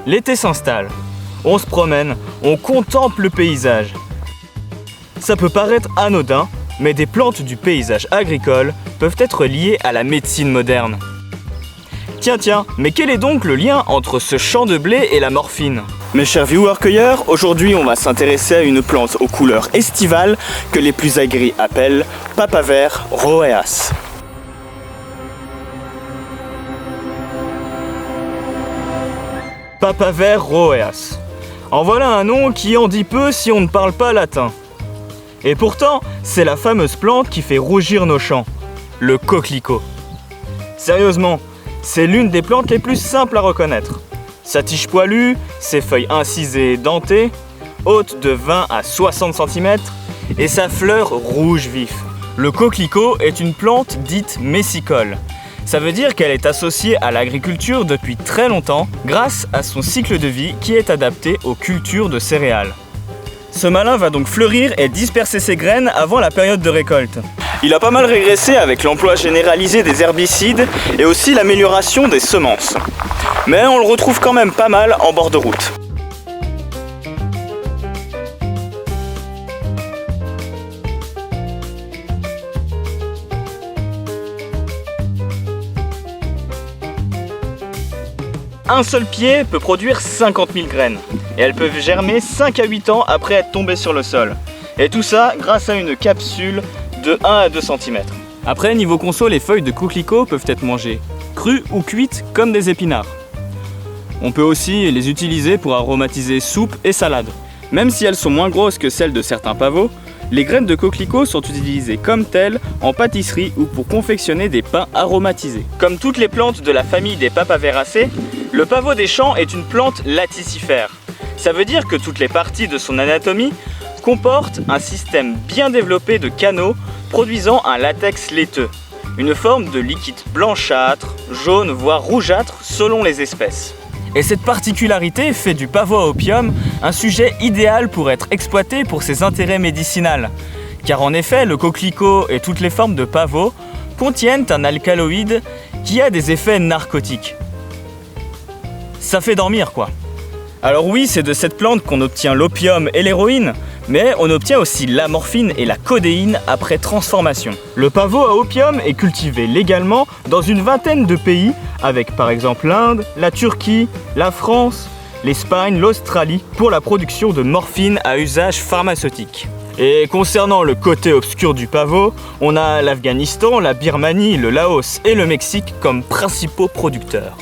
L'été s'installe. On se promène, on contemple le paysage. Ça peut paraître anodin, mais des plantes du paysage agricole peuvent être liées à la médecine moderne. Tiens, mais quel est donc le lien entre ce champ de blé et la morphine? Mes chers viewers-cueilleurs, aujourd'hui on va s'intéresser à une plante aux couleurs estivales que les plus aigris appellent Papaver rhoeas. Papaver rhoeas. En voilà un nom qui en dit peu si on ne parle pas latin. Et pourtant, c'est la fameuse plante qui fait rougir nos champs, le coquelicot. Sérieusement, c'est l'une des plantes les plus simples à reconnaître. Sa tige poilue, ses feuilles incisées et dentées, hautes de 20 à 60 cm, et sa fleur rouge vif. Le coquelicot est une plante dite messicole. Ça veut dire qu'elle est associée à l'agriculture depuis très longtemps grâce à son cycle de vie qui est adapté aux cultures de céréales. Ce malin va donc fleurir et disperser ses graines avant la période de récolte. Il a pas mal régressé avec l'emploi généralisé des herbicides et aussi l'amélioration des semences. Mais on le retrouve quand même pas mal en bord de route. Un seul pied peut produire 50 000 graines et elles peuvent germer 5 à 8 ans après être tombées sur le sol. Et tout ça grâce à une capsule de 1 à 2 cm. Après, niveau conso, les feuilles de coquelicot peuvent être mangées crues ou cuites comme des épinards. On peut aussi les utiliser pour aromatiser soupe et salade. Même si elles sont moins grosses que celles de certains pavots, les graines de coquelicot sont utilisées comme telles en pâtisserie ou pour confectionner des pains aromatisés. Comme toutes les plantes de la famille des Papaveracées, le pavot des champs est une plante laticifère. Ça veut dire que toutes les parties de son anatomie comportent un système bien développé de canaux produisant un latex laiteux, une forme de liquide blanchâtre, jaune voire rougeâtre selon les espèces. Et cette particularité fait du pavot à opium un sujet idéal pour être exploité pour ses intérêts médicinaux. Car en effet, le coquelicot et toutes les formes de pavot contiennent un alcaloïde qui a des effets narcotiques. Ça fait dormir quoi. Alors oui, c'est de cette plante qu'on obtient l'opium et l'héroïne, mais on obtient aussi la morphine et la codéine après transformation. Le pavot à opium est cultivé légalement dans une vingtaine de pays, avec par exemple l'Inde, la Turquie, la France, l'Espagne, l'Australie, pour la production de morphine à usage pharmaceutique. Et concernant le côté obscur du pavot, on a l'Afghanistan, la Birmanie, le Laos et le Mexique comme principaux producteurs.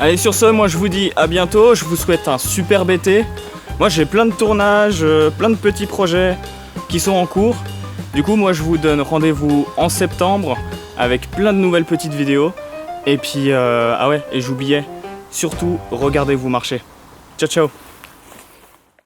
Allez, sur ce, moi je vous dis à bientôt, je vous souhaite un superbe été. Moi j'ai plein de tournages, plein de petits projets qui sont en cours. Du coup, moi je vous donne rendez-vous en septembre avec plein de nouvelles petites vidéos. Et puis, ah ouais, et j'oubliais, surtout, regardez-vous marcher. Ciao, ciao!